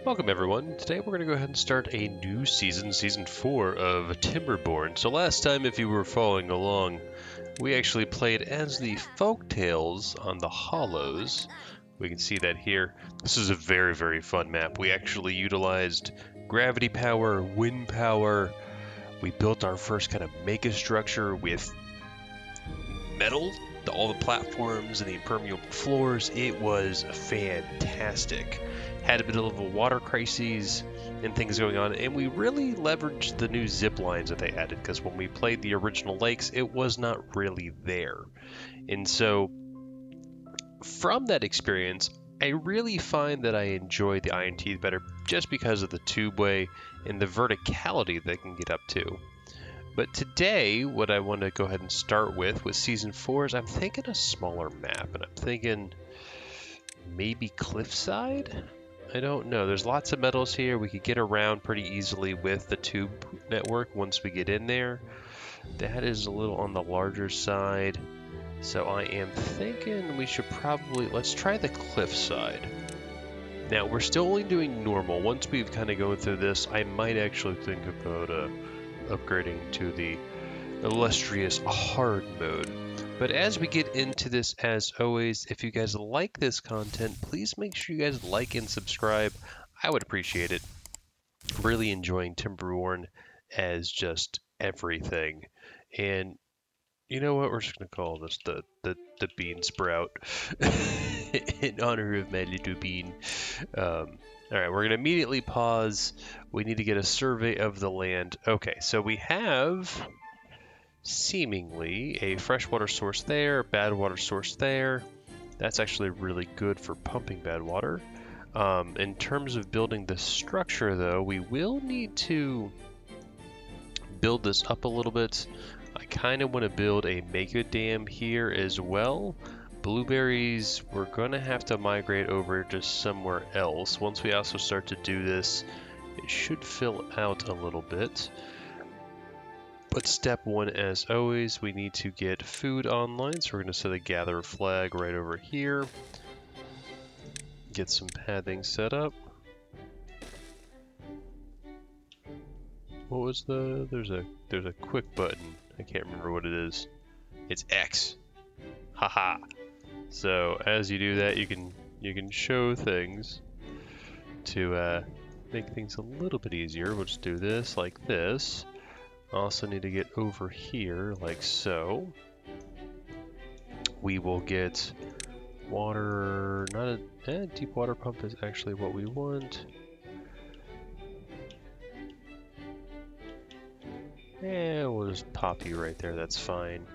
Welcome everyone. Today we're going to go ahead and start a new season, Season 4 of Timberborn. So last time, if you were following along, we actually played as the Folktales on the Hollows. We can see that here. This is a very, very fun map. We actually utilized gravity power, wind power. We built our first kind of mega structure with metal, all the platforms and the impermeable floors. It was fantastic. Had a bit of a water crisis and things going on, and we really leveraged the new zip lines that they added, because when we played the original lakes, it was not really there. And so from that experience, I really find that I enjoy the Iron Teeth better just because of the tubeway and the verticality they can get up to. But today, what I want to go ahead and start with Season 4 is I'm thinking a smaller map, and I'm thinking maybe Cliffside? I don't know. There's lots of metals here. We could get around pretty easily with the tube network once we get in there. That is a little on the larger side. So I am thinking we should probably, let's try the Cliffside. Now, we're still only doing normal. Once we've kind of gone through this, I might actually think about upgrading to the illustrious hard mode. But as we get into this, as always, if you guys like this content, please make sure you guys like and subscribe. I would appreciate it. Really enjoying Timberborn as just everything. And you know what? We're just going to call this the bean sprout in honor of my little bean. All right, we're going to immediately pause. We need to get a survey of the land. Okay, so we have seemingly a freshwater source there, bad water source there. That's actually really good for pumping bad water. In terms of building the structure, though, we will need to build this up a little bit. I kind of want to build a mega dam here as well. Blueberries, we're going to have to migrate over to somewhere else. Once we also start to do this, it should fill out a little bit. But step one, as always, we need to get food online. So we're going to set a gather flag right over here. Get some pathing set up. What was there's a quick button. I can't remember what it is. It's X. Haha. So as you do that, you can show things to make things a little bit easier. We'll just do this like this. Also need to get over here like so. We will get water, not a deep water pump is actually what we want. And we'll just pop you right there, that's fine.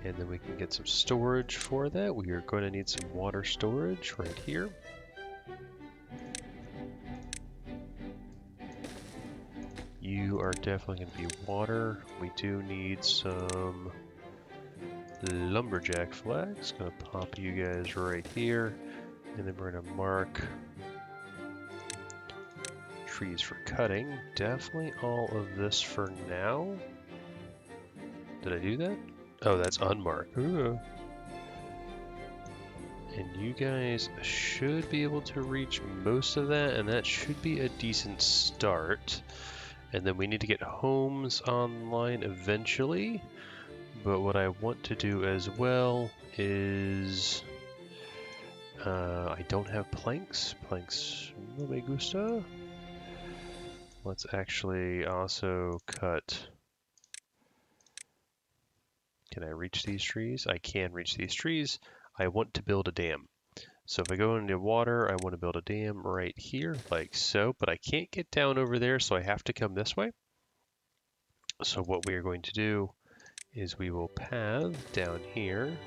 And then we can get some storage for that. We are going to need some water storage right here. You are definitely going to be water. We do need some lumberjack flags. Going to pop you guys right here. And then we're going to mark trees for cutting. Definitely all of this for now. Did I do that? Oh, that's unmarked. Ooh. And you guys should be able to reach most of that, and that should be a decent start. And then we need to get homes online eventually. But what I want to do as well is... I don't have planks. Planks no me gusta. Let's actually also cut... Can I reach these trees? I can reach these trees. I want to build a dam. So if I go into water, I want to build a dam right here, like so, but I can't get down over there, so I have to come this way. So what we are going to do is we will path down here,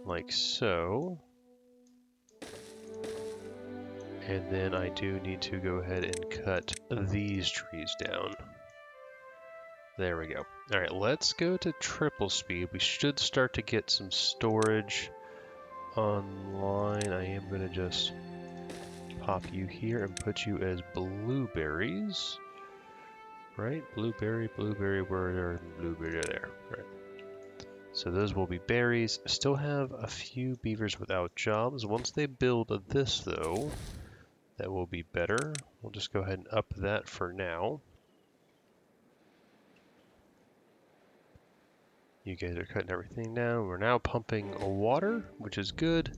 like so. And then I do need to go ahead and cut these trees down. There we go. All right, let's go to triple speed. We should start to get some storage online. I am going to just pop you here and put you as blueberries. Right? Blueberry, where are blueberry there? Right. So those will be berries. Still have a few beavers without jobs. Once they build this, though, that will be better. We'll just go ahead and up that for now. You guys are cutting everything down. We're now pumping water, which is good.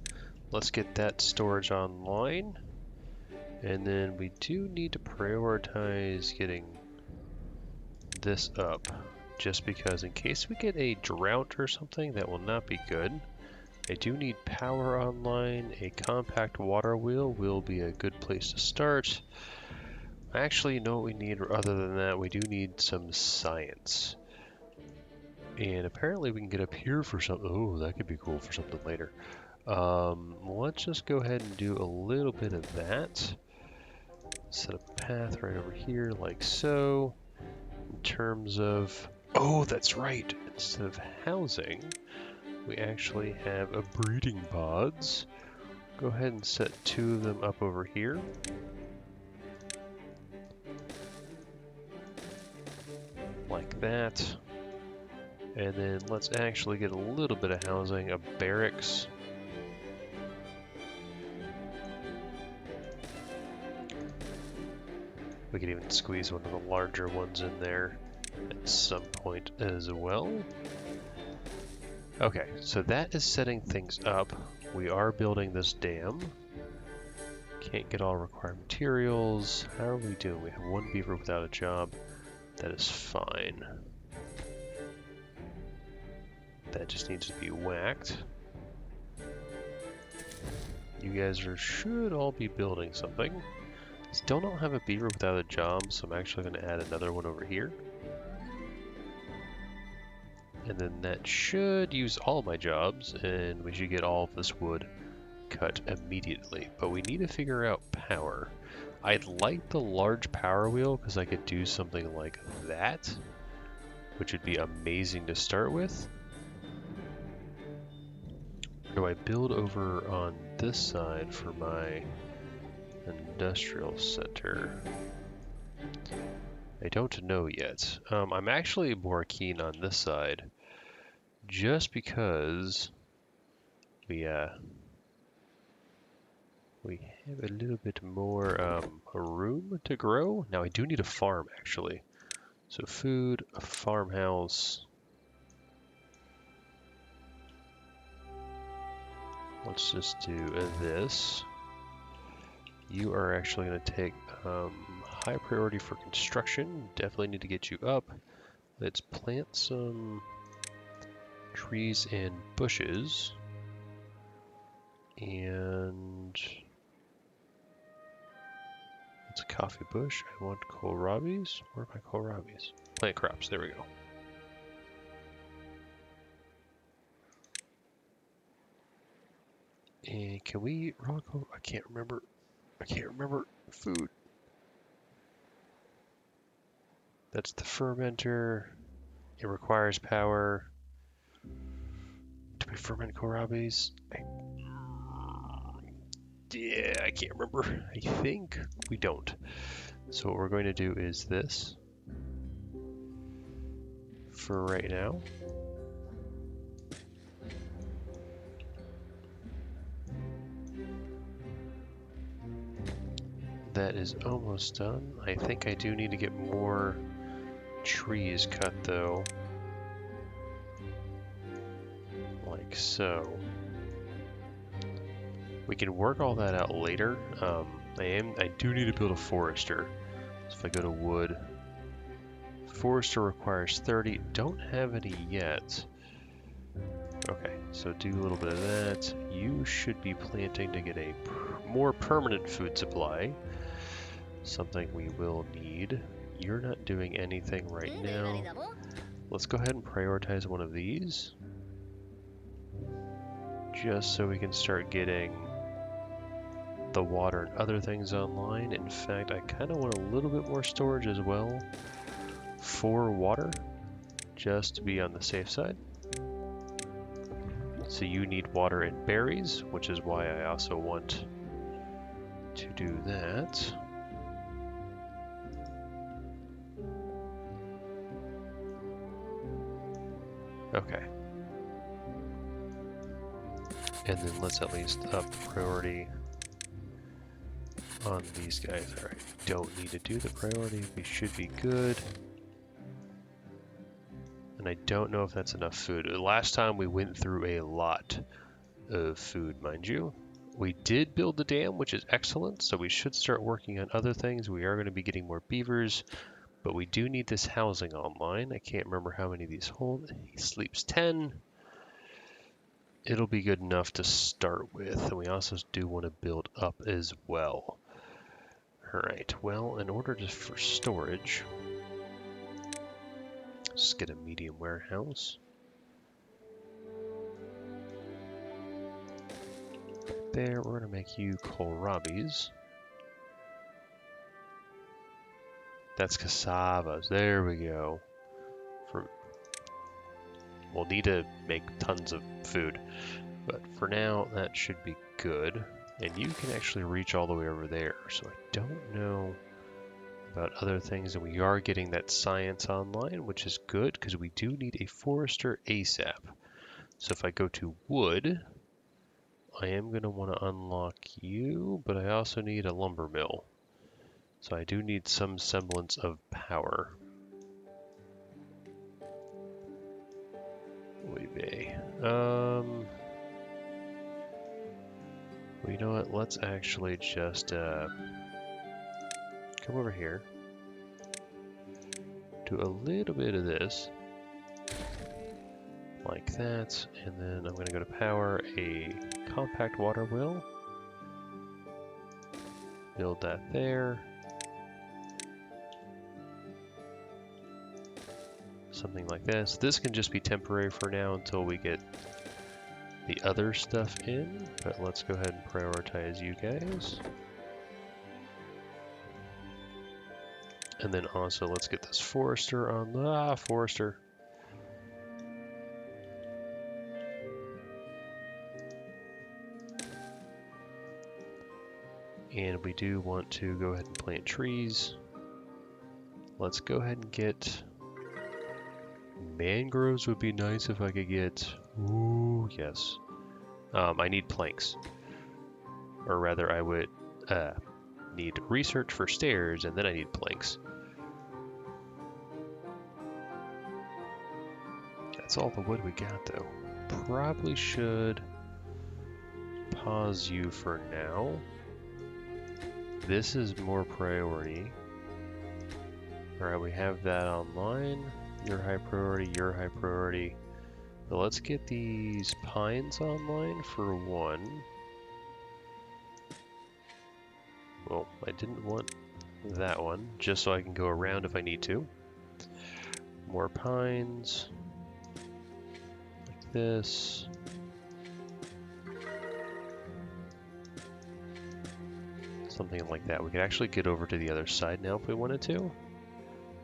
Let's get that storage online. And then we do need to prioritize getting this up, just because in case we get a drought or something, that will not be good. I do need power online. A compact water wheel will be a good place to start. Actually, you know what we need other than that? We do need some science. And apparently we can get up here for something. Oh, that could be cool for something later. Let's just go ahead and do a little bit of that. Set a path right over here like so. In terms of... Oh, that's right. Instead of housing, we actually have a breeding pods. Go ahead and set 2 of them up over here. Like that. And then let's actually get a little bit of housing, a barracks. We could even squeeze one of the larger ones in there at some point as well. Okay, so that is setting things up. We are building this dam. Can't get all required materials. How are we doing? We have 1 beaver without a job. That is fine. That just needs to be whacked. You guys should all be building something. Still don't have a beaver without a job, so I'm actually going to add another one over here. And then that should use all my jobs, and we should get all of this wood cut immediately. But we need to figure out power. I'd like the large power wheel because I could do something like that, which would be amazing to start with. Do I build over on this side for my industrial center? I don't know yet. I'm actually more keen on this side, just because we have a little bit more room to grow. Now I do need a farm actually. So food, a farmhouse. Let's just do this. You are actually going to take high priority for construction. Definitely need to get you up. Let's plant some trees and bushes. And it's a coffee bush. I want kohlrabies. Where are my kohlrabies? Plant crops. There we go. And can we eat raw coal? I can't remember. I can't remember food. That's the fermenter. It requires power. Do we ferment kohlrabies? Yeah, I can't remember. I think we don't. So what we're going to do is this for right now. That is almost done. I think I do need to get more trees cut though. Like so. We can work all that out later. I do need to build a forester. So if I go to wood, forester requires 30. Don't have any yet. Okay, so do a little bit of that. You should be planting to get a more permanent food supply. Something we will need. You're not doing anything right now. Let's go ahead and prioritize one of these. Just so we can start getting the water and other things online. In fact, I kind of want a little bit more storage as well for water, just to be on the safe side. So you need water and berries, which is why I also want to do that. Okay. And then let's at least up priority on these guys. Alright, don't need to do the priority. We should be good. And I don't know if that's enough food. Last time we went through a lot of food, mind you. We did build the dam, which is excellent, so we should start working on other things. We are going to be getting more beavers, but we do need this housing online. I can't remember how many of these hold. He sleeps 10. It'll be good enough to start with, and we also do want to build up as well. Alright, well, in order for storage, let's get a medium warehouse. Right there, we're going to make you kohlrabies. That's cassavas, there we go. We'll need to make tons of food, but for now, that should be good. And you can actually reach all the way over there, so I don't know about other things, and we are getting that science online, which is good because we do need a forester ASAP. So if I go to wood, I am going to want to unlock you, but I also need a lumber mill. So I do need some semblance of power. We may. Well, you know what? Let's actually just come over here. Do a little bit of this. Like that. And then I'm going to go to power a compact water wheel. Build that there. Something like this. This can just be temporary for now until we get the other stuff in, but let's go ahead and prioritize you guys. And then also let's get this forester on the forester. And we do want to go ahead and plant trees. Let's go ahead and get mangroves. Would be nice if I could get, ooh, yes. I need planks. Or rather, I would need research for stairs, and then I need planks. That's all the wood we got, though. Probably should pause you for now. This is more priority. Alright, we have that online. Your high priority, your high priority. But let's get these pines online for one. Well, I didn't want that one, just so I can go around if I need to. More pines. Like this. Something like that. We could actually get over to the other side now if we wanted to.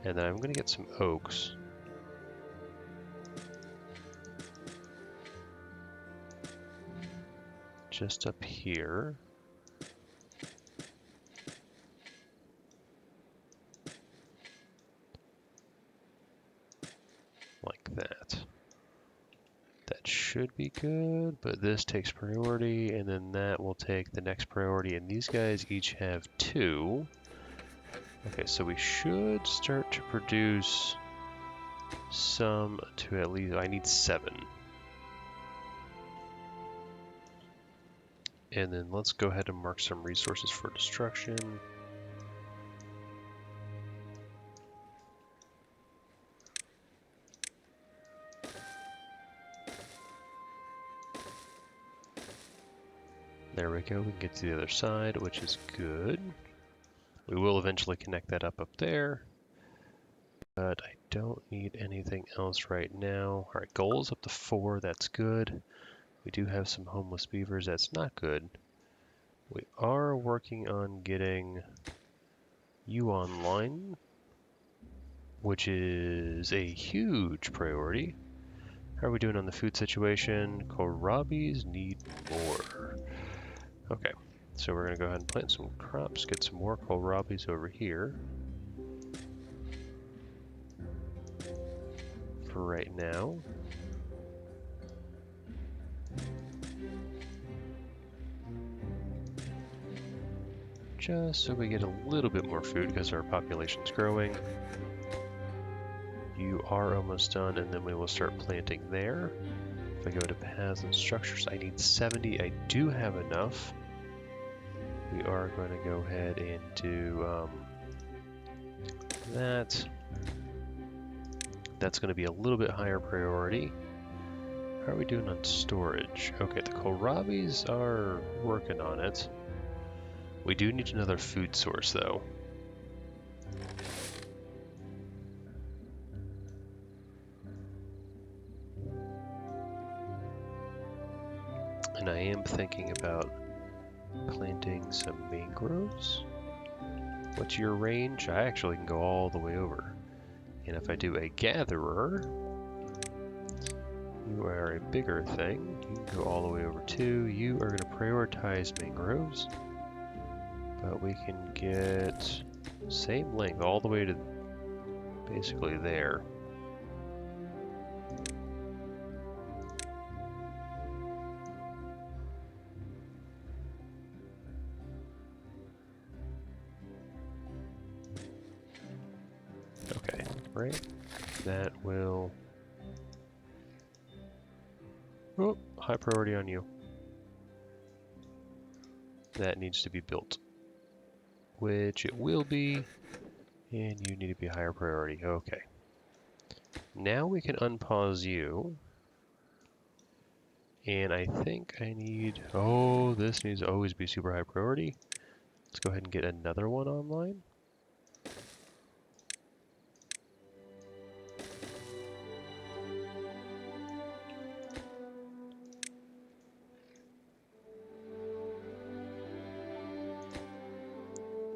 And then I'm going to get some oaks. Just up here. Like that. That should be good, but this takes priority, and then that will take the next priority, and these guys each have 2. Okay, so we should start to produce some to at least, I need 7. And then let's go ahead and mark some resources for destruction. There we go, we can get to the other side, which is good. We will eventually connect that up there. But I don't need anything else right now. Alright, goals up to 4, that's good. We do have some homeless beavers, that's not good. We are working on getting you online, which is a huge priority. How are we doing on the food situation? Kohlrabies need more. Okay, so we're going to go ahead and plant some crops, get some more kohlrabies over here. For right now. just so we get a little bit more food because our population's growing. You are almost done, and then we will start planting there. If I go to paths and structures, I need 70. I do have enough. We are going to go ahead and do that. That's going to be a little bit higher priority. How are we doing on storage? Okay, the kohlrabis are working on it. We do need another food source, though. And I am thinking about planting some mangroves. What's your range? I actually can go all the way over. And if I do a gatherer, you are a bigger thing. You can go all the way over too. You are going to prioritize mangroves. But we can get same length all the way to basically there. Okay, right. That will... Oh, high priority on you. That needs to be built. Which it will be. And you need to be higher priority. Okay. Now we can unpause you. And I think I need... Oh, this needs to always be super high priority. Let's go ahead and get another one online.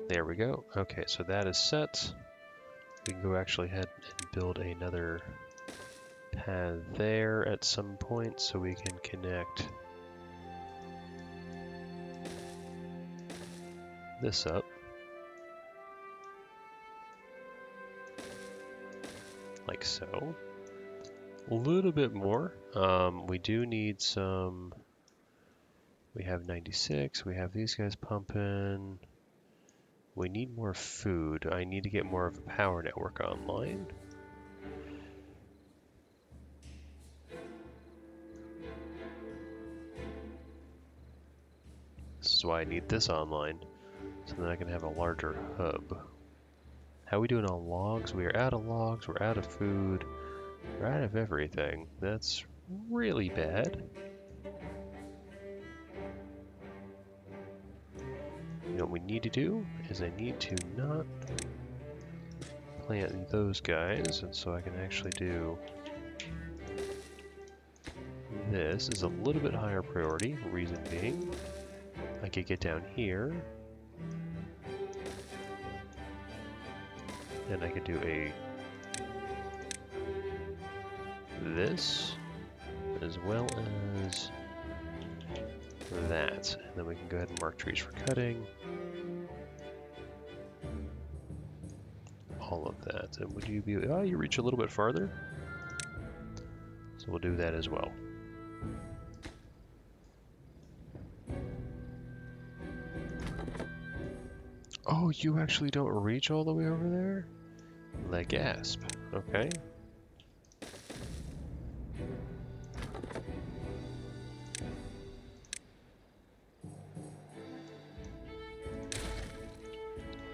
There we go. Okay, so that is set. We can go actually ahead and build another path there at some point so we can connect this up. Like so. A little bit more. We do need some... We have 96, we have these guys pumping. We need more food. I need to get more of a power network online. This is why I need this online, so that I can have a larger hub. How are we doing on logs? We are out of logs, we're out of food, we're out of everything. That's really bad. You know what we need to do is I need to not plant those guys, and so I can actually do this is a little bit higher priority, reason being I could get down here and I could do a this as well as that, and then we can go ahead and mark trees for cutting. All of that. And would you be... Oh, you reach a little bit farther. So we'll do that as well. Oh, you actually don't reach all the way over there? Le gasp. Okay.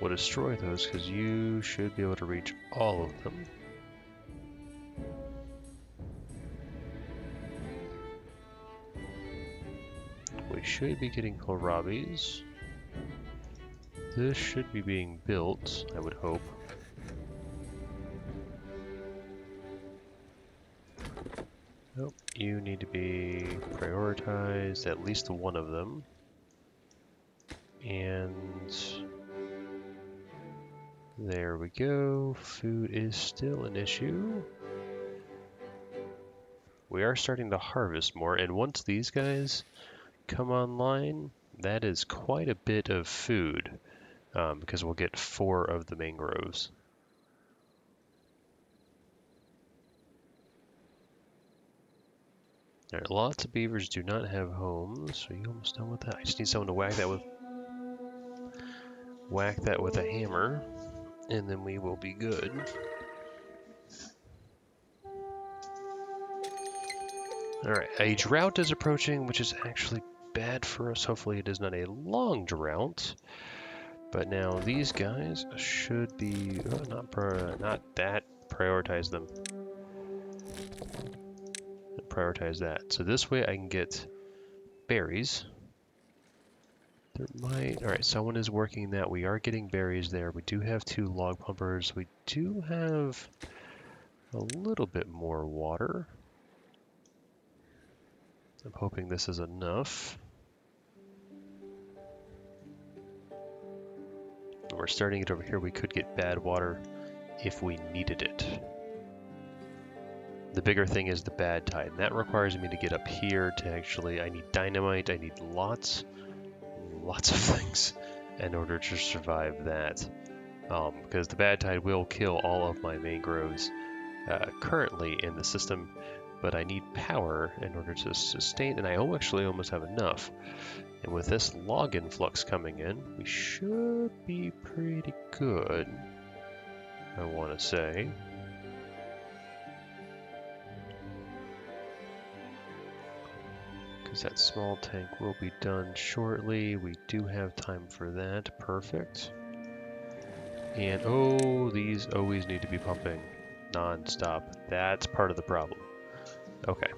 We'll destroy those because you should be able to reach all of them. We should be getting kohlrabis. This should be being built, I would hope. Nope, you need to be prioritized, at least one of them. And there we go. Food is still an issue. We are starting to harvest more, and once these guys come online, that is quite a bit of food, because we'll get 4 of the mangroves. Alright, lots of beavers do not have homes. Are you almost done with that? I just need someone to whack that with. Whack that with a hammer, and then we will be good. Alright, a drought is approaching, which is actually bad for us. Hopefully it is not a long drought. But now these guys should be... not that. Prioritize them. Prioritize that. So this way I can get berries. There might... Alright, someone is working that. We are getting berries there. We do have 2 log pumpers. We do have a little bit more water. I'm hoping this is enough. We're starting it over here. We could get bad water if we needed it. The bigger thing is the bad tide, and that requires me to get up here to actually... I need dynamite. I need lots of things in order to survive that. Because the bad tide will kill all of my mangroves currently in the system, but I need power in order to sustain, and I actually almost have enough. And with this log influx coming in, we should be pretty good, I want to say. Because that small tank will be done shortly. We do have time for that. Perfect. And oh, these always need to be pumping non-stop. That's part of the problem. Okay.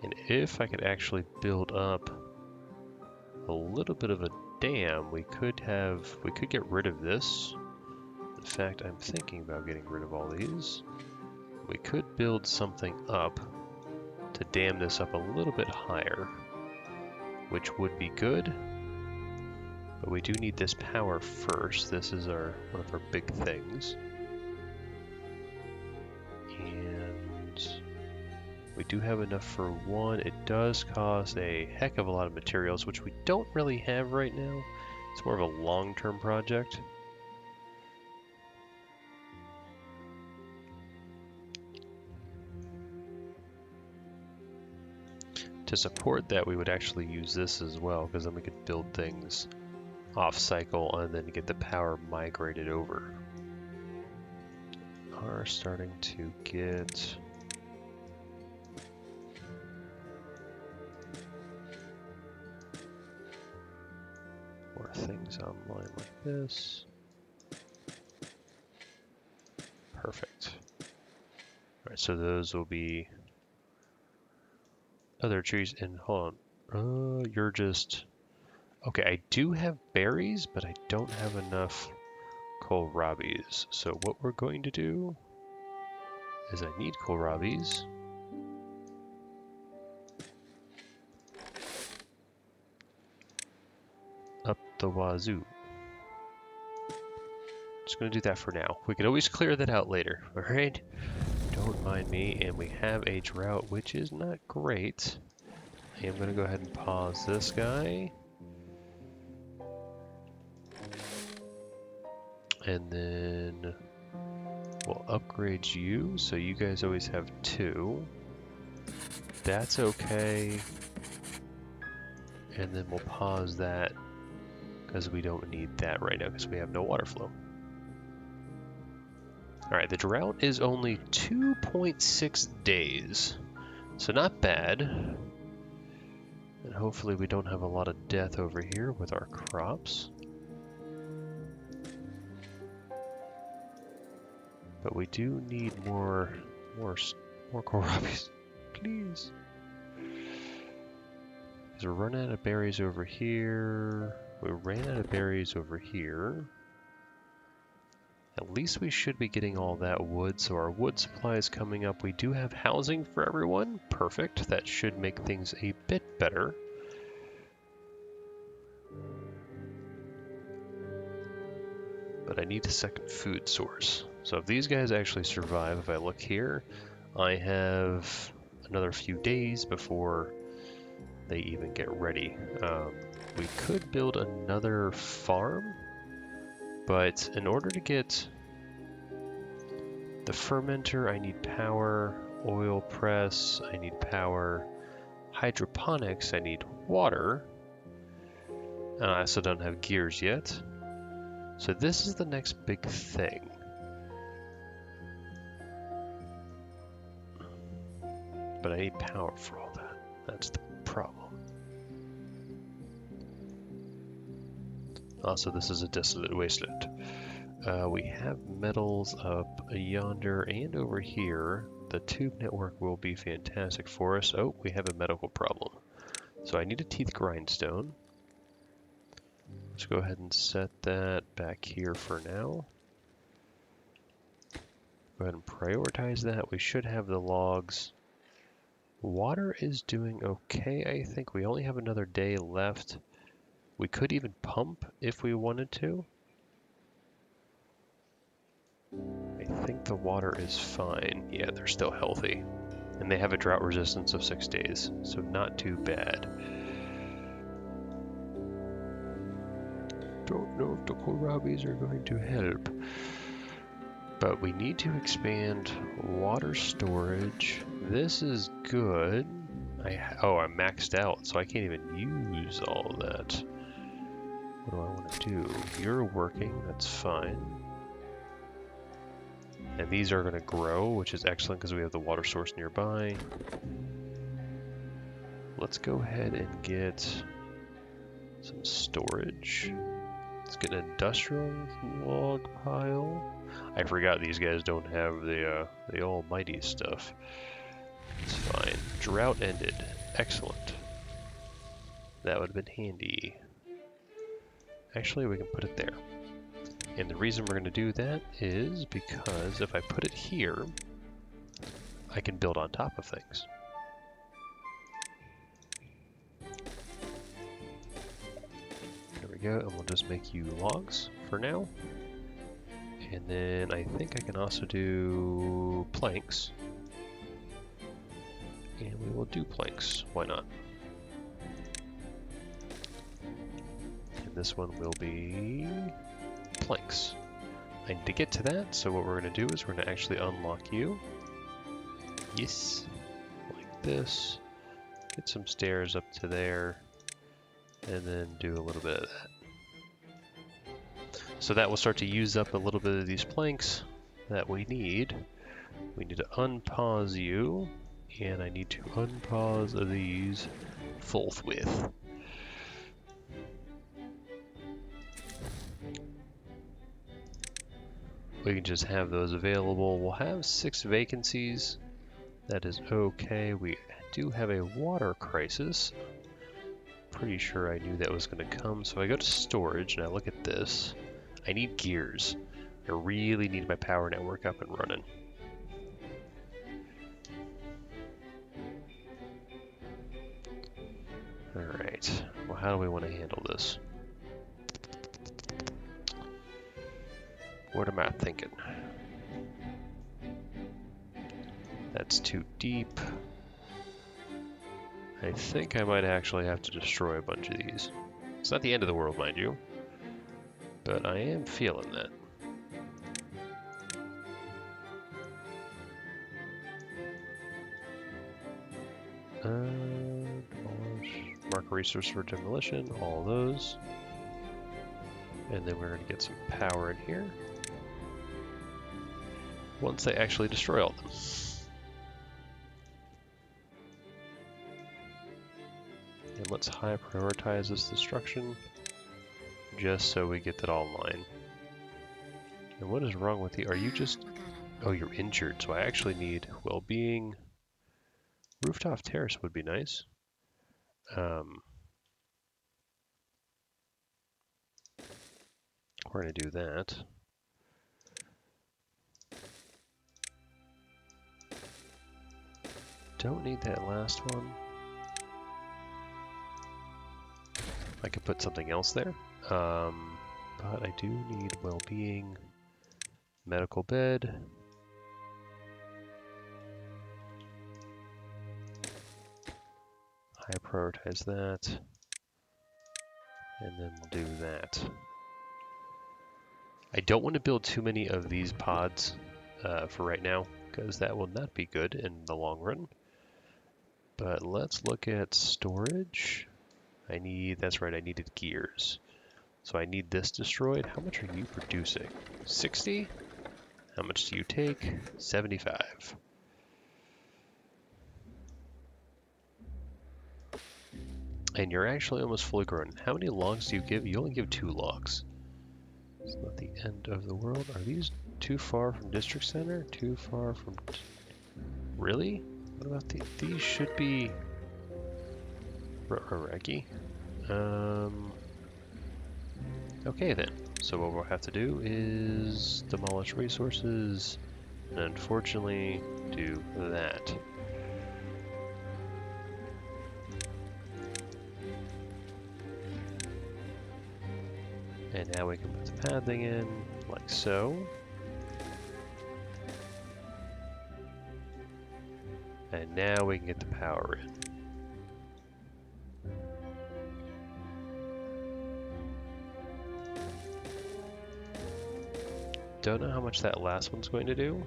And if I could actually build up a little bit of a dam, we could get rid of this. In fact, I'm thinking about getting rid of all these. We could build something up to dam this up a little bit higher, which would be good. But we do need this power first. This is one of our big things. And we do have enough for one. It does cost a heck of a lot of materials, which we don't really have right now. It's more of a long-term project. To support that, we would actually use this as well, because then we could build things off-cycle and then get the power migrated over. Are starting to get... more things online like this. Perfect. Alright, so those will be other trees. And hold on. You're just... Okay, I do have berries, but I don't have enough kohlrabis. So what we're going to do is I need kohlrabis. Up the wazoo. Just going to do that for now. We can always clear that out later, alright? Don't mind me. And we have a drought, which is not great. I am going to go ahead and pause this guy. And then we'll upgrade you, so you guys always have 2. That's okay. And then we'll pause that, because we don't need that right now, because we have no water flow. Alright, the drought is only 2.6 days, so not bad. And hopefully we don't have a lot of death over here with our crops. But we do need more kohlrabis, please. Because we're running out of berries over here. We ran out of berries over here. At least we should be getting all that wood, so our wood supply is coming up. We do have housing for everyone. Perfect. That should make things a bit better. But I need a second food source. So if these guys actually survive, if I look here, I have another few days before they even get ready. We could build another farm, but in order to get the fermenter, I need power, oil press, I need power, Hydroponics, I need water. And I also don't have gears yet. So this is the next big thing. But I need power for all that. That's the problem. Also, this is a desolate wasteland. We have metals up yonder and over here. The tube network will be fantastic for us. Oh, we have a medical problem. So I need a teeth grindstone. Let's go ahead and set that back here for now. Go ahead and prioritize that. We should have the logs. Water is doing okay, I think. We only have another day left. We could even pump if we wanted to. I think the water is fine. Yeah, they're still healthy. And they have a drought resistance of 6 days, so not too bad. Don't know if the kohlrabis are going to help. But we need to expand water storage. This is good. I'm maxed out, so I can't even use all that. What do I want to do? You're working, that's fine. And these are going to grow, which is excellent because we have the water source nearby. Let's go ahead and get some storage. Let's get an industrial log pile. I forgot these guys don't have the almighty stuff. It's fine. Drought ended. Excellent. That would have been handy. Actually, we can put it there. And the reason we're going to do that is because if I put it here, I can build on top of things. There we go, and we'll just make you logs for now. And then I think I can also do planks. And we will do planks, why not? And this one will be planks. I need to get to that, so what we're going to do is we're going to actually unlock you. Yes, like this. Get some stairs up to there, and then do a little bit of that. So that will start to use up a little bit of these planks that we need. We need to unpause you, and I need to unpause these forthwith. We can just have those available. We'll have 6 vacancies. That is okay. We do have a water crisis. Pretty sure I knew that was going to come. So I go to storage and I look at this. I need gears. I really need my power network up and running. Alright, well, how do we want to handle this? What am I thinking? That's too deep. I think I might actually have to destroy a bunch of these. It's not the end of the world, mind you, but I am feeling that. Mark a resource for demolition, all those. And then we're going to get some power in here. Once they actually destroy all of them. And let's high prioritize this destruction, just so we get that all in line. And what is wrong with you? Are you just... Oh, you're injured, so I actually need well-being. Rooftop terrace would be nice. We're going to do that. Don't need that last one. I could put something else there. But I do need well-being, medical bed. I prioritize that. And then we'll do that. I don't want to build too many of these pods for right now, because that will not be good in the long run. But let's look at storage. That's right, I needed gears. So I need this destroyed. How much are you producing? 60? How much do you take? 75. And you're actually almost fully grown. How many logs do you give? You only give 2 logs. It's not the end of the world. Are these too far from district center? Too far from... Really? What about these should be... Regi? Okay then. So what we'll have to do is demolish resources and unfortunately do that. And now we can put the pathing in, like so. And now we can get the power in. Don't know how much that last one's going to do.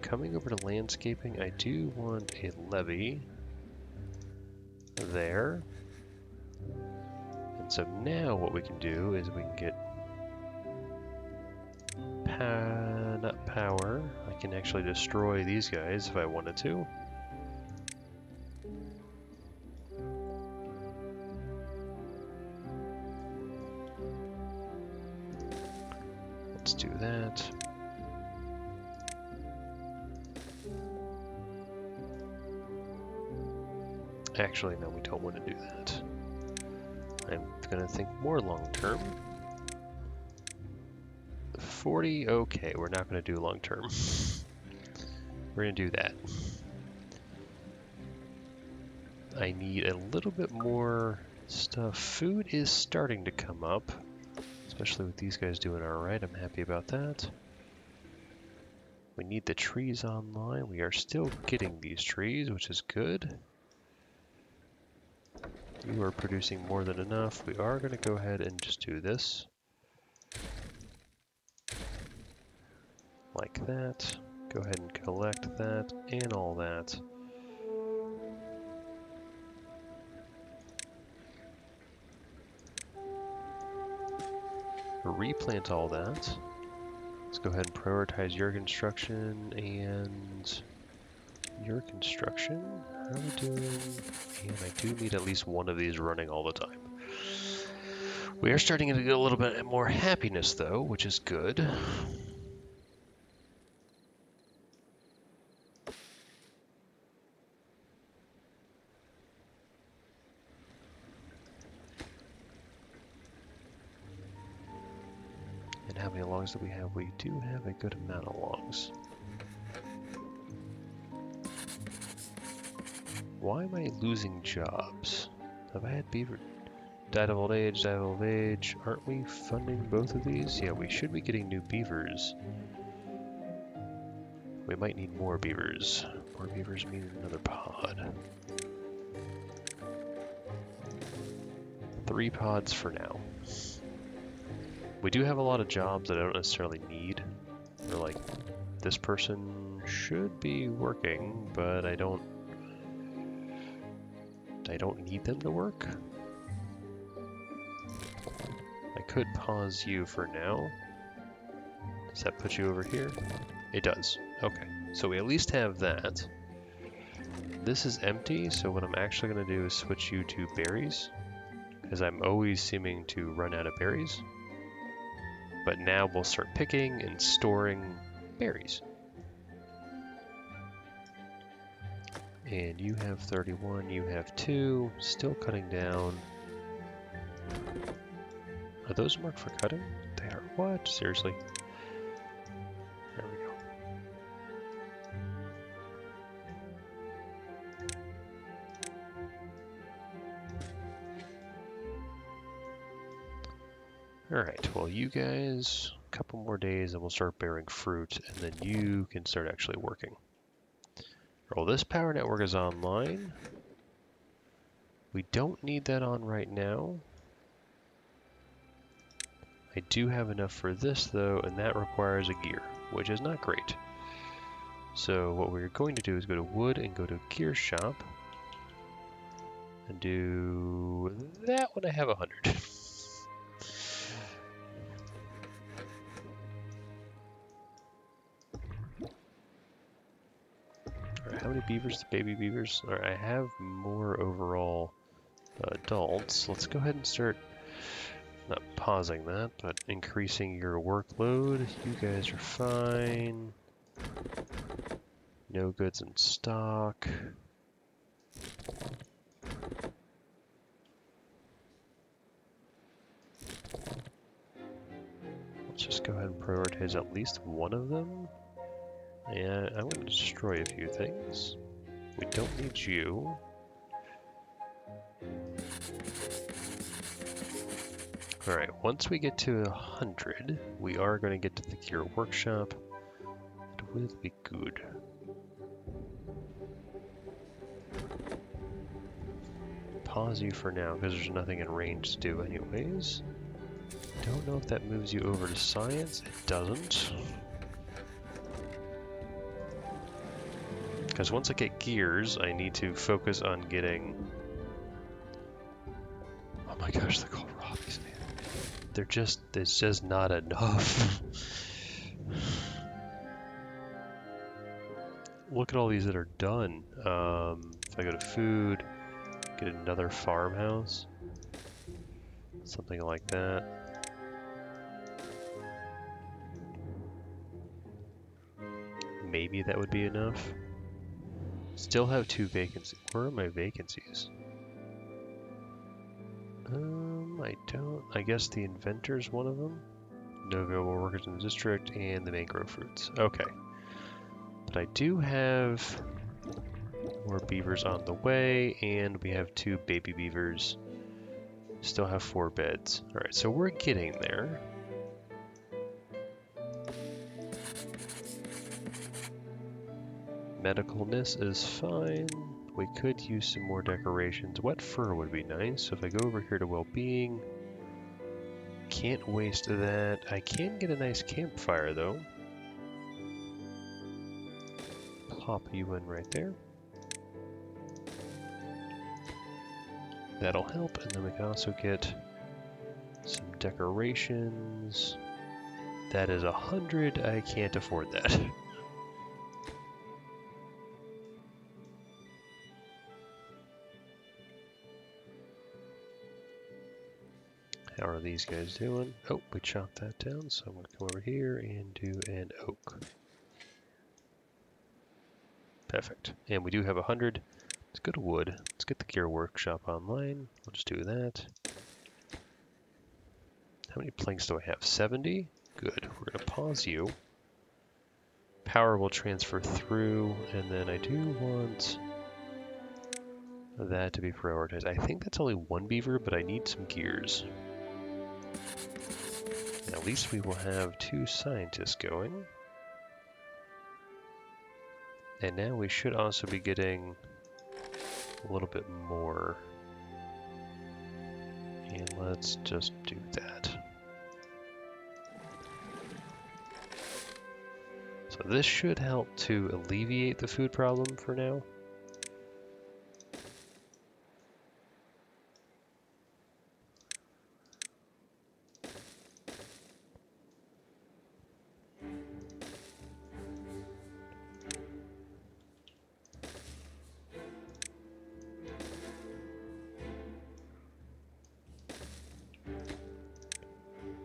Coming over to landscaping, I do want a levee there. And so now what we can do is we can get not power. I can actually destroy these guys if I wanted to. Let's do that. Actually, no, we don't want to do that. I'm going to think more long term. 40, okay, we're not going to do long term. We're going to do that. I need a little bit more stuff. Food is starting to come up, especially with these guys doing alright. I'm happy about that. We need the trees online. We are still getting these trees, which is good. You are producing more than enough. We are going to go ahead and just do this. Like that. Go ahead and collect that and all that. Replant all that. Let's go ahead and prioritize your construction and your construction. How are we doing? And I do need at least one of these running all the time. We are starting to get a little bit more happiness though, which is good. And how many logs do we have? We do have a good amount of logs. Why am I losing jobs? Have I had beaver? Died of old age, died of old age. Aren't we funding both of these? Yeah, we should be getting new beavers. We might need more beavers. More beavers mean another pod. 3 pods for now. We do have a lot of jobs that I don't necessarily need. Or like, this person should be working, but I don't need them to work. I could pause you for now. Does that put you over here? It does. Okay, so we at least have that. This is empty, so what I'm actually going to do is switch you to berries, because I'm always seeming to run out of berries. But now we'll start picking and storing berries. And you have 31, you have 2, still cutting down. Are those marked for cutting? They are. What? Seriously? There we go. Alright, well you guys, a couple more days and we'll start bearing fruit, and then you can start actually working. Well, this power network is online. We don't need that on right now. I do have enough for this though, and that requires a gear, which is not great. So what we're going to do is go to wood and go to gear shop. And do that when I have 100. Alright, how many beavers? Baby beavers? Alright, I have more overall adults. Let's go ahead and start, not pausing that, but increasing your workload. You guys are fine. No goods in stock. Let's just go ahead and prioritize at least one of them. And I'm going to destroy a few things. We don't need you. Alright, once we get to 100, we are going to get to the gear workshop. It will be good. Pause you for now, because there's nothing in range to do anyways. Don't know if that moves you over to science. It doesn't. Because once I get gears, I need to focus on getting... Oh my gosh, they're called Robbies, man. They're just... It's just not enough. Look at all these that are done. If I go to food, get another farmhouse. Something like that. Maybe that would be enough. Still have 2 vacancies. Where are my vacancies? I don't... I guess the inventor's one of them. No available workers in the district, and the mangrove fruits. Okay. But I do have more beavers on the way, and we have 2 baby beavers. Still have 4 beds. Alright, so we're getting there. Medicalness is fine. We could use some more decorations. Wet fur would be nice. So if I go over here to well-being, can't waste that. I can get a nice campfire though. Pop you in right there. That'll help, and then we can also get some decorations. That is 100. I can't afford that. How are these guys doing? Oh, we chopped that down, so I'm going to come over here and do an oak. Perfect. And we do have 100. Let's go to wood. Let's get the gear workshop online. We'll just do that. How many planks do I have? 70? Good. We're going to pause you. Power will transfer through, and then I do want that to be prioritized. I think that's only 1 beaver, but I need some gears. And at least we will have 2 scientists going. And now we should also be getting a little bit more. And let's just do that. So this should help to alleviate the food problem for now.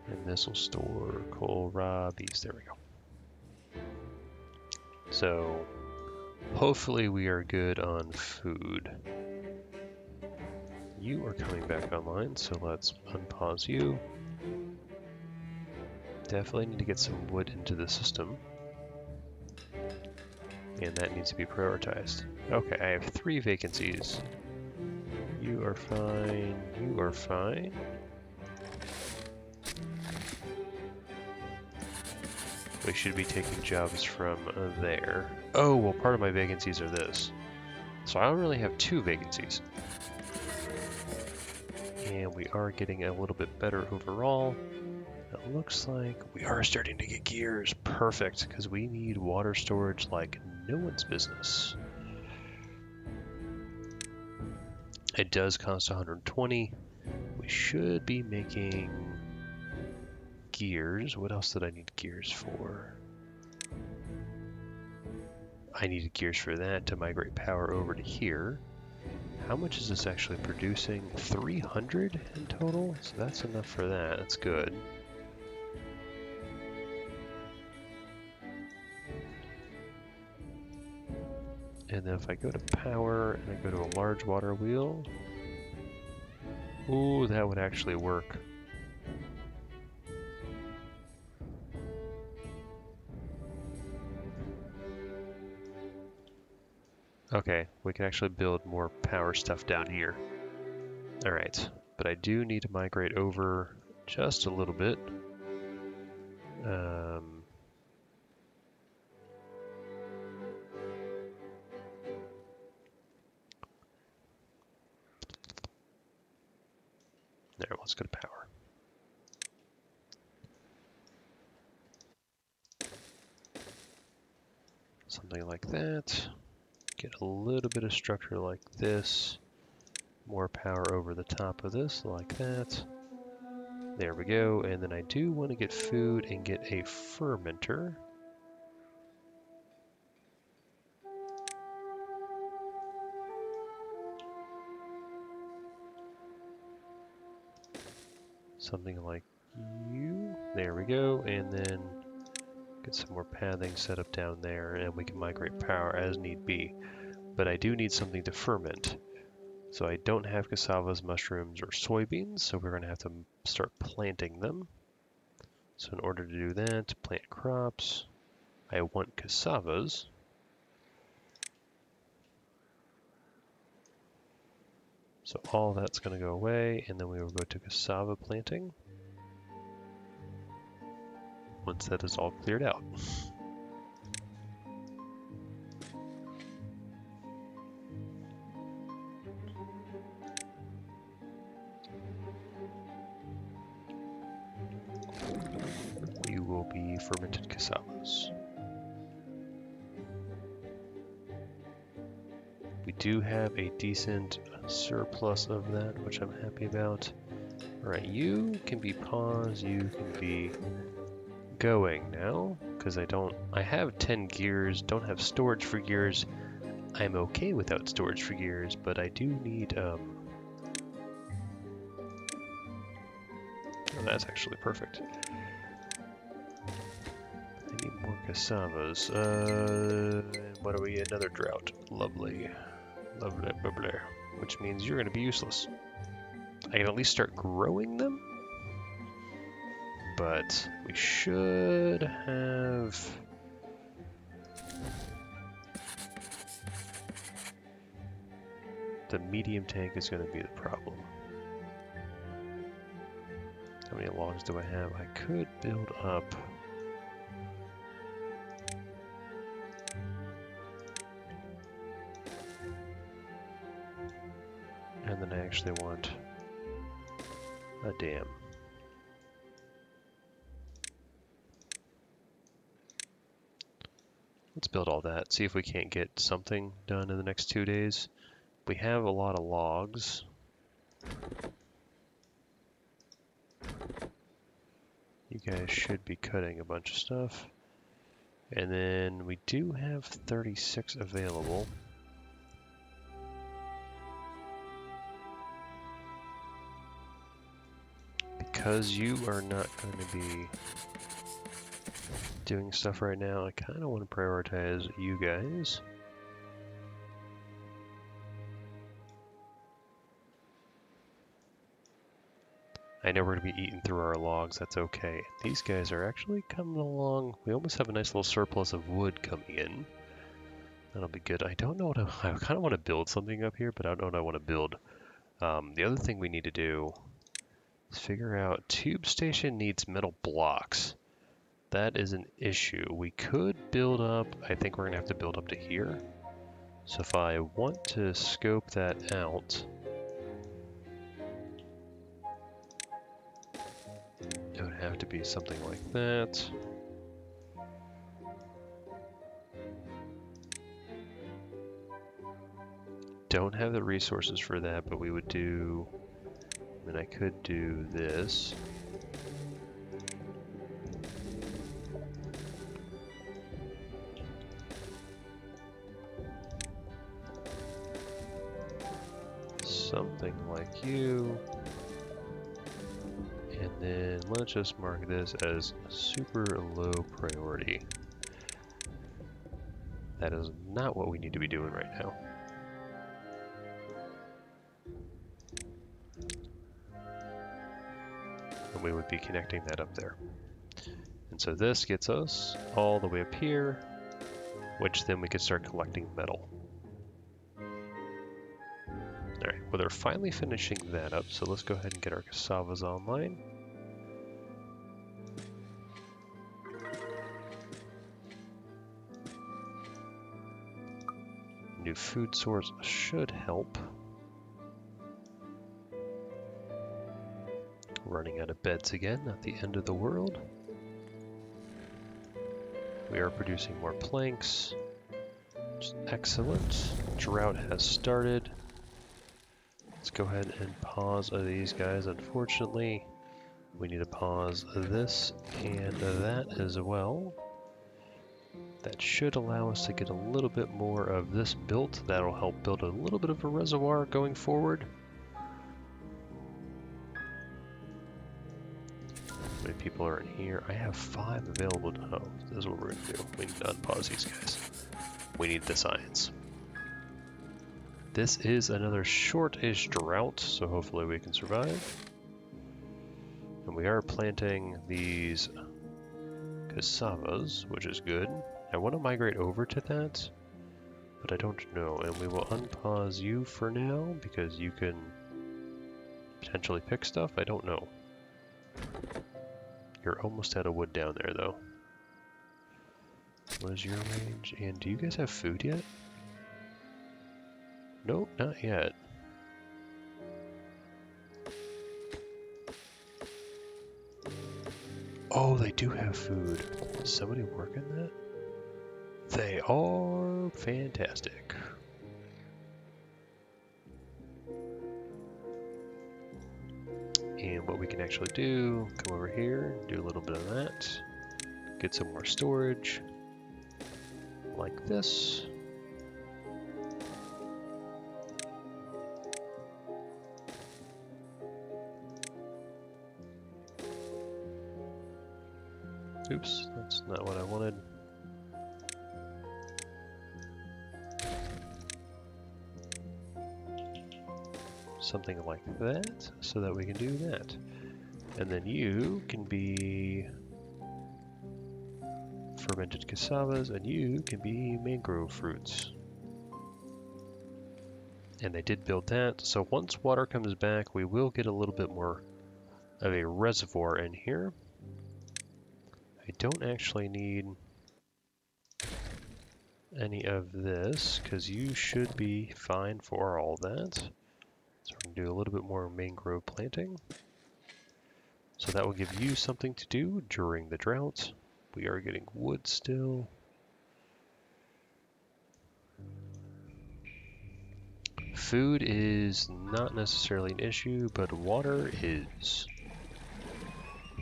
And this will store kohlrabies. There we go. So hopefully we are good on food. You are coming back online, so let's unpause you. Definitely need to get some wood into the system. And that needs to be prioritized. Okay, I have 3 vacancies. You are fine. You are fine. We should be taking jobs from there. Oh, well, part of my vacancies are this. So I only have 2 vacancies. And we are getting a little bit better overall. It looks like we are starting to get gears. Perfect, because we need water storage like no one's business. It does cost 120. We should be making gears. What else did I need gears for? I needed gears for that to migrate power over to here. How much is this actually producing? 300 in total? So that's enough for that. That's good. And then if I go to power and I go to a large water wheel, ooh, that would actually work. Okay, we can actually build more power stuff down here. Alright, but I do need to migrate over just a little bit. There, let's go to power. Something like that. Get a little bit of structure like this. More power over the top of this, like that. There we go. And then I do want to get food and get a fermenter. Something like you. There we go. And then get some more pathing set up down there, and we can migrate power as need be. But I do need something to ferment. So I don't have cassavas, mushrooms, or soybeans, so we're going to have to start planting them. So in order to do that, plant crops. I want cassavas. So all that's going to go away, and then we will go to cassava planting once that is all cleared out. We will be fermented cassavas. We do have a decent surplus of that, which I'm happy about. Alright, you can be paused, you can be going now, because I have 10 gears, don't have storage for gears. I'm okay without storage for gears, but I do need, oh, that's actually perfect. I need more cassavas. What are we? Another drought. Lovely. Lovely, lovely. Which means you're going to be useless. I can at least start growing them, but we should have... The medium tank is going to be the problem. How many logs do I have? I could build up... And then I actually want a dam. Let's build all that, see if we can't get something done in the next 2 days. We have a lot of logs. You guys should be cutting a bunch of stuff. And then we do have 36 available. Because you are not going to be doing stuff right now, I kind of want to prioritize you guys. I know we're going to be eating through our logs, that's okay. These guys are actually coming along. We almost have a nice little surplus of wood coming in. That'll be good. I don't know what I kind of want to build something up here, but I don't know what I want to build. The other thing we need to do is figure out tube station needs metal blocks. That is an issue. We could build up, I think we're going to have to build up to here. So if I want to scope that out, it would have to be something like that. don't have the resources for that, but we would do... I mean, I could do this. Something like you. And then let's just mark this as super low priority. That is not what we need to be doing right now. And we would be connecting that up there. And so this gets us all the way up here, which then we could start collecting metal. Alright, well they're finally finishing that up, so let's go ahead and get our cassavas online. New food source should help. Running out of beds again, not the end of the world. We are producing more planks, which is excellent. Drought has started. Let's go ahead and pause these guys. Unfortunately, we need to pause this and that as well. That should allow us to get a little bit more of this built. That'll help build a little bit of a reservoir going forward. How many people are in here? I have 5 available. Oh, this is what we're going to do. We need to unpause these guys. We need the science. This is another short-ish drought, so hopefully we can survive. And we are planting these cassavas, which is good. I want to migrate over to that, but I don't know. And we will unpause you for now, because you can potentially pick stuff. I don't know. You're almost out of wood down there, though. What is your range? And do you guys have food yet? Nope, not yet. Oh, they do have food. Is somebody working that? They are fantastic. And what we can actually do, come over here, do a little bit of that. Get some more storage. Like this. Oops, that's not what I wanted. Something like that, so that we can do that. And then you can be fermented cassavas, and you can be mangrove fruits. And they did build that, so once water comes back, we will get a little bit more of a reservoir in here. I don't actually need any of this, because you should be fine for all that. So we're going to do a little bit more mangrove planting. So that will give you something to do during the drought. We are getting wood still. Food is not necessarily an issue, but water is.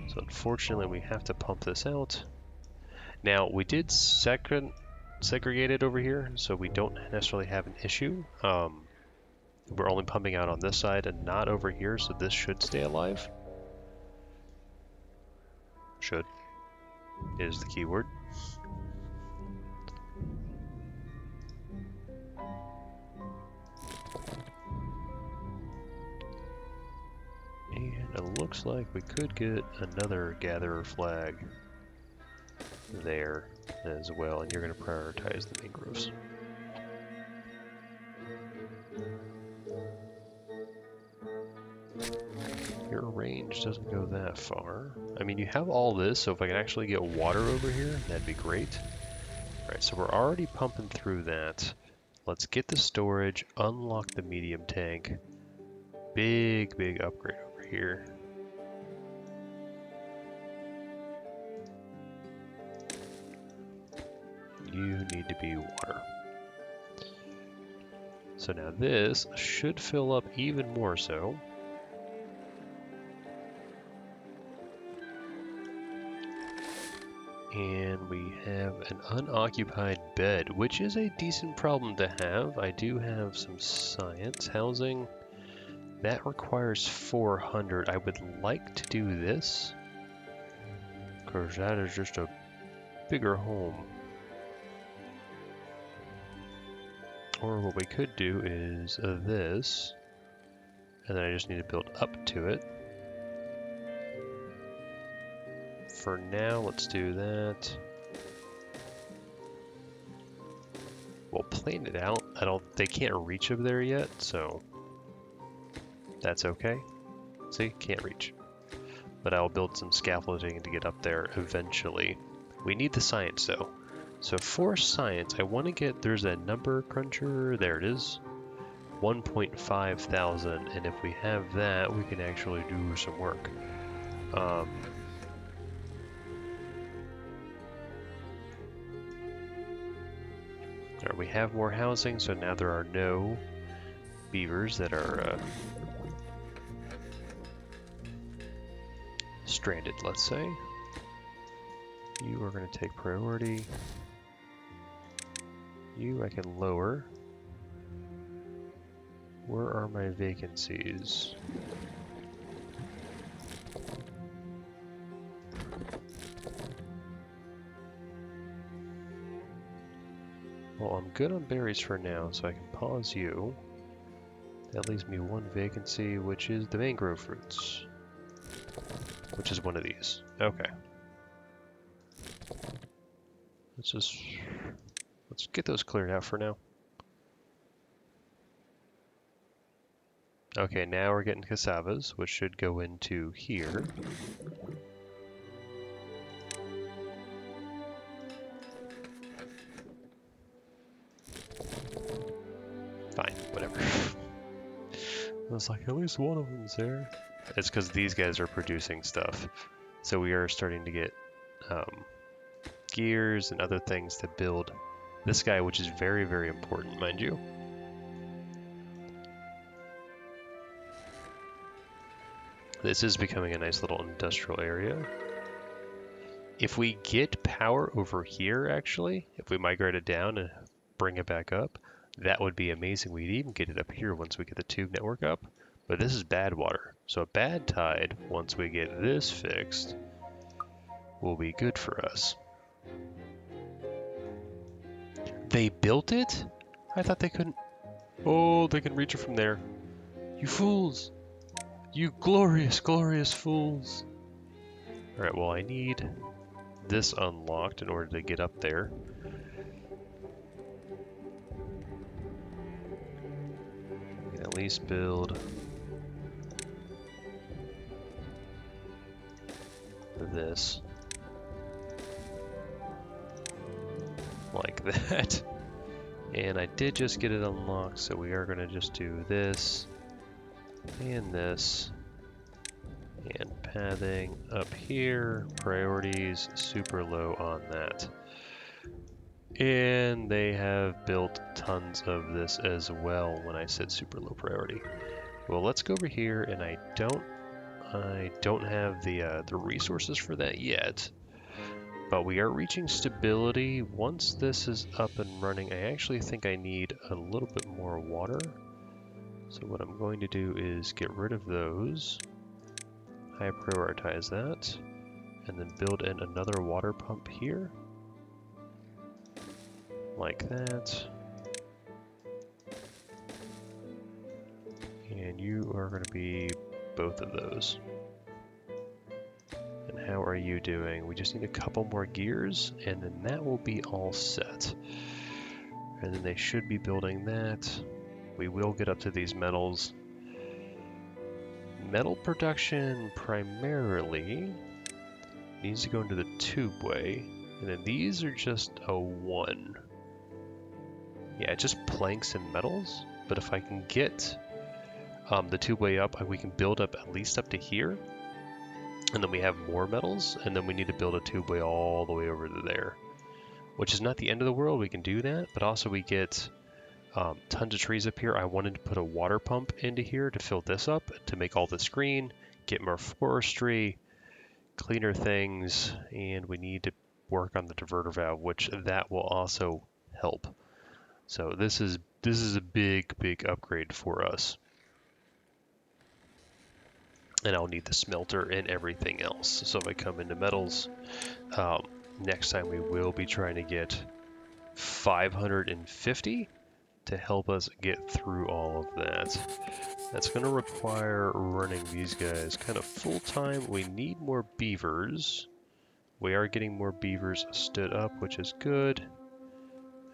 So unfortunately we have to pump this out. Now we did segregate it over here, so we don't necessarily have an issue. We're only pumping out on this side and not over here, so this should stay alive. Should is the key word. And it looks like we could get another gatherer flag there as well, and you're going to prioritize the mangroves. Your range doesn't go that far. I mean, you have all this, so if I can actually get water over here, that'd be great. Alright, so we're already pumping through that. Let's get the storage, unlock the medium tank. Big upgrade over here. You need to be water. So now this should fill up even more so. And we have an unoccupied bed, which is a decent problem to have. I do have some science housing. That requires 400. I would like to do this, because that is just a bigger home. Or what we could do is this, and then I just need to build up to it. For now, let's do that. We'll plan it out. They can't reach up there yet, so that's okay. See, can't reach. But I'll build some scaffolding to get up there eventually. We need the science though. So for science, I want to get, there's a number cruncher, there it is. 1.5 thousand, and if we have that, we can actually do some work. We have more housing, so now there are no beavers that are stranded, let's say. You are going to take priority. You I can lower. Where are my vacancies? Well, I'm good on berries for now, so I can pause you. That leaves me one vacancy, which is the mangrove fruits. Which is one of these. Okay. Let's get those cleared out for now. Okay, now we're getting cassavas, which should go into here. Fine, whatever. I was like, at least one of them's there. It's because these guys are producing stuff. So we are starting to get gears and other things to build this guy, which is very, very important, mind you. This is becoming a nice little industrial area. If we get power over here, actually, if we migrate it down and bring it back up, that would be amazing. We'd even get it up here once we get the tube network up. But this is bad water. So a bad tide, once we get this fixed, will be good for us. They built it? I thought they couldn't. Oh, they can reach it from there. You fools! You glorious, glorious fools! Alright, well I need this unlocked in order to get up there. We can at least build this. Like that. And I did just get it unlocked, so we are going to just do this, and this, and pathing up here, priorities super low on that. And they have built tons of this as well when I said super low priority. Well, let's go over here, and I don't have the resources for that yet. But we are reaching stability. Once this is up and running, I actually think I need a little bit more water. So what I'm going to do is get rid of those. I prioritize that. And then build in another water pump here. Like that. And you are going to be both of those. And how are you doing? We just need a couple more gears, and then that will be all set. And then they should be building that. We will get up to these metals. Metal production primarily needs to go into the tubeway, and then these are just a 1. Yeah, just planks and metals, but if I can get the tubeway up, we can build up at least up to here. And then we have more metals, and then we need to build a tubeway all the way over to there. Which is not the end of the world, we can do that, but also we get Tons of trees up here. I wanted to put a water pump into here to fill this up to make all this green, get more forestry, cleaner things, and we need to work on the diverter valve, which that will also help. So this is a big upgrade for us. And I'll need the smelter and everything else. So if I come into metals, next time we will be trying to get 550 to help us get through all of that. That's going to require running these guys kind of full-time. We need more beavers. We are getting more beavers stood up, which is good.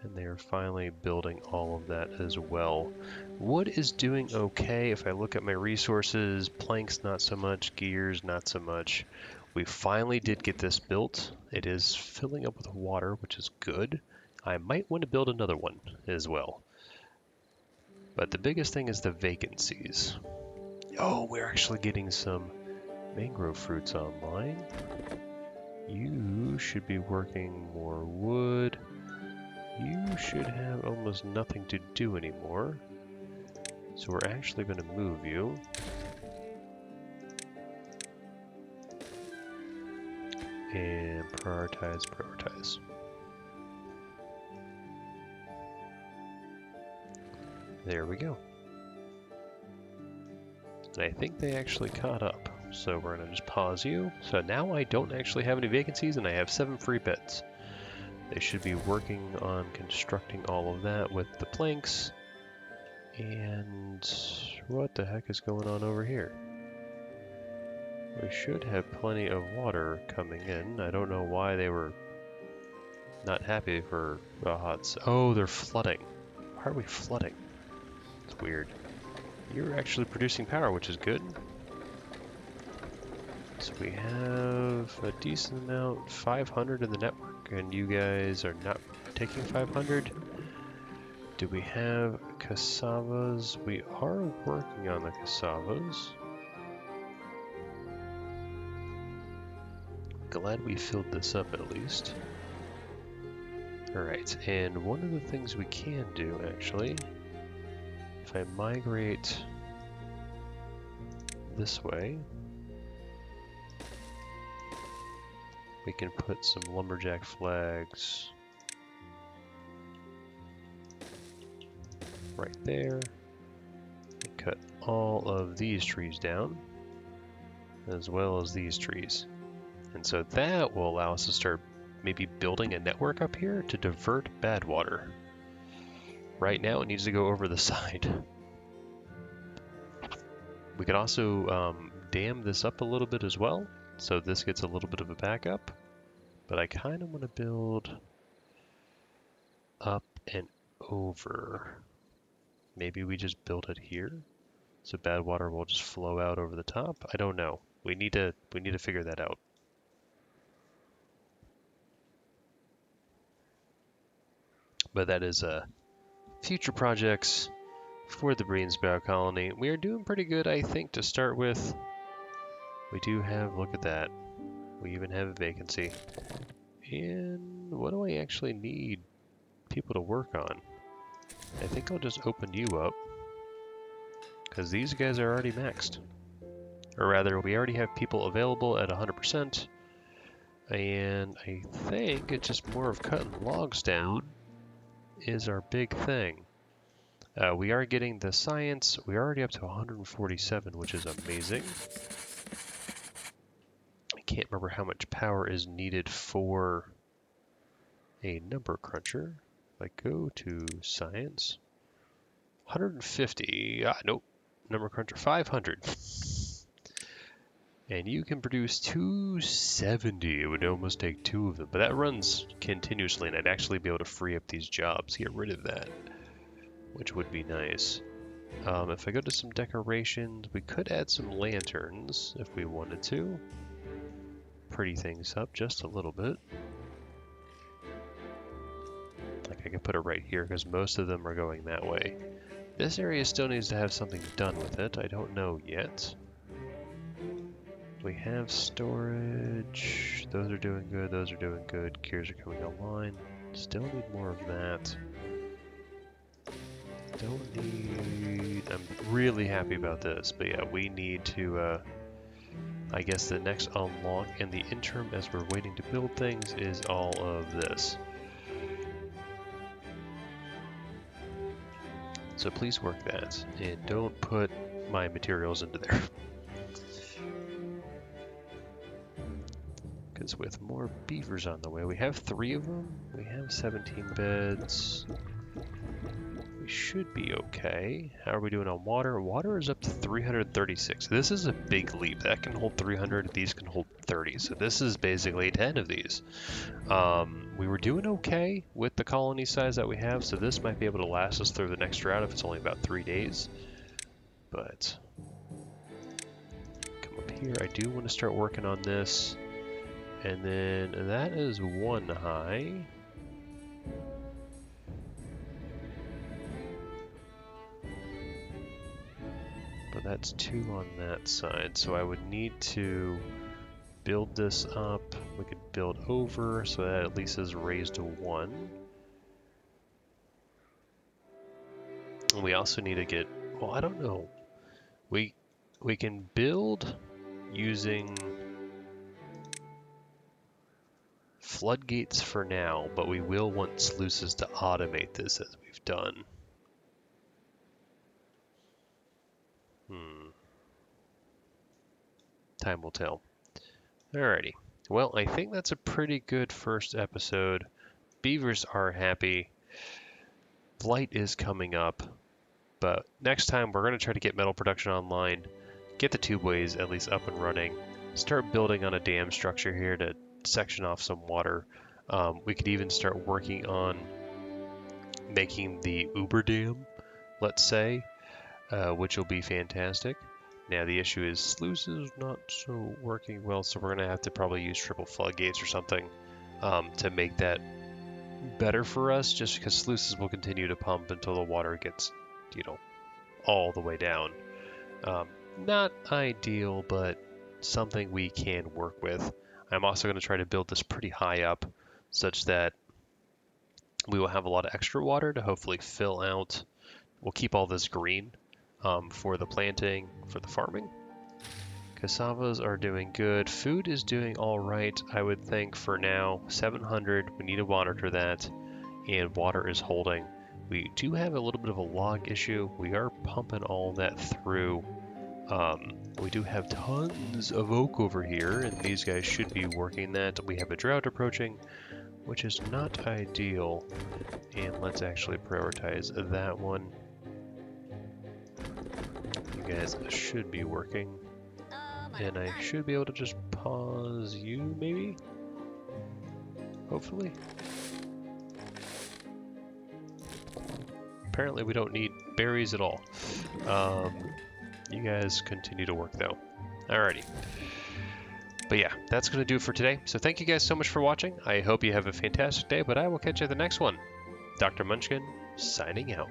And they are finally building all of that as well. Wood is doing okay. If I look at my resources, planks not so much, gears not so much. We finally did get this built. It is filling up with water, which is good. I might want to build another one as well. But the biggest thing is the vacancies. Oh, we're actually getting some mangrove fruits online. You should be working more wood. You should have almost nothing to do anymore. So we're actually going to move you. And prioritize. There we go. And I think they actually caught up. So we're going to just pause you. So now I don't actually have any vacancies and I have 7 free beds. They should be working on constructing all of that with the planks. And what the heck is going on over here? We should have plenty of water coming in. I don't know why they were not happy for Oh, they're flooding. Why are we flooding? It's weird. You're actually producing power, which is good. So we have a decent amount, 500 in the network, and you guys are not taking 500. Do we have cassavas? We are working on the cassavas. Glad we filled this up at least. Alright, and one of the things we can do actually, if I migrate this way, we can put some lumberjack flags right there. And cut all of these trees down, as well as these trees. And so that will allow us to start maybe building a network up here to divert bad water. Right now it needs to go over the side. We could also dam this up a little bit as well, so this gets a little bit of a backup. But I kind of want to build up and over. Maybe we just build it here, so bad water will just flow out over the top. I don't know. We need to figure that out. But that is future projects for the Breensboro colony. We are doing pretty good, I think, to start with. We do have, look at that. We even have a vacancy. And what do I actually need people to work on? I think I'll just open you up, because these guys are already maxed. Or rather, we already have people available at 100%. And I think it's just more of cutting logs down is our big thing. We are getting the science. We're already up to 147, which is amazing. I can't remember how much power is needed for a number cruncher. If I go to science, 150. Nope. Number cruncher, 500. And you can produce 270. It would almost take 2 of them, but that runs continuously, and I'd actually be able to free up these jobs, get rid of that, which would be nice. If I go to some decorations, we could add some lanterns if we wanted to. Pretty things up just a little bit. Like I could put it right here because most of them are going that way. This area still needs to have something done with it. I don't know yet. We have storage. Those are doing good. Those are doing good. Gears are coming online. Still need more of that. Don't need... I'm really happy about this, but yeah, we need to, I guess the next unlock in the interim as we're waiting to build things is all of this. So please work that, and don't put my materials into there. Because with more beavers on the way, we have 3 of them, we have 17 beds. We should be okay. How are we doing on water? Water is up to 336. This is a big leap. That can hold 300, these can hold 30. So this is basically 10 of these. We were doing okay with the colony size that we have, so this might be able to last us through the next drought if it's only about 3 days. But come up here. I do want to start working on this. And then that is 1 high. But that's 2 on that side, so I would need to build this up. We could build over, so that at least is raised to 1. And we also need to get, well, I don't know. We can build using floodgates for now, but we will want sluices to automate this as we've done. Time will tell. Alrighty. Well, I think that's a pretty good first episode. Beavers are happy. Blight is coming up. But next time, we're going to try to get metal production online, get the tubeways at least up and running, start building on a dam structure here to section off some water. We could even start working on making the Uber Dam, let's say, which will be fantastic. Now the issue is sluice is not so working well, so we're going to have to probably use triple floodgates or something to make that better for us, just because sluices will continue to pump until the water gets, you know, all the way down. Not ideal, but something we can work with. I'm also going to try to build this pretty high up such that we will have a lot of extra water to hopefully fill out. We'll keep all this green for the planting, for the farming. Cassavas are doing good. Food is doing all right, I would think, for now. 700, we need to monitor that, and water is holding. We do have a little bit of a log issue. We are pumping all that through. We do have tons of oak over here, and these guys should be working that. We have a drought approaching, which is not ideal. And let's actually prioritize that one. You guys should be working. And I should be able to just pause you, maybe? Hopefully. Apparently we don't need berries at all. You guys continue to work though. Alrighty. But yeah, that's going to do it for today. So thank you guys so much for watching. I hope you have a fantastic day, but I will catch you at the next one. Dr. Munchkin, signing out.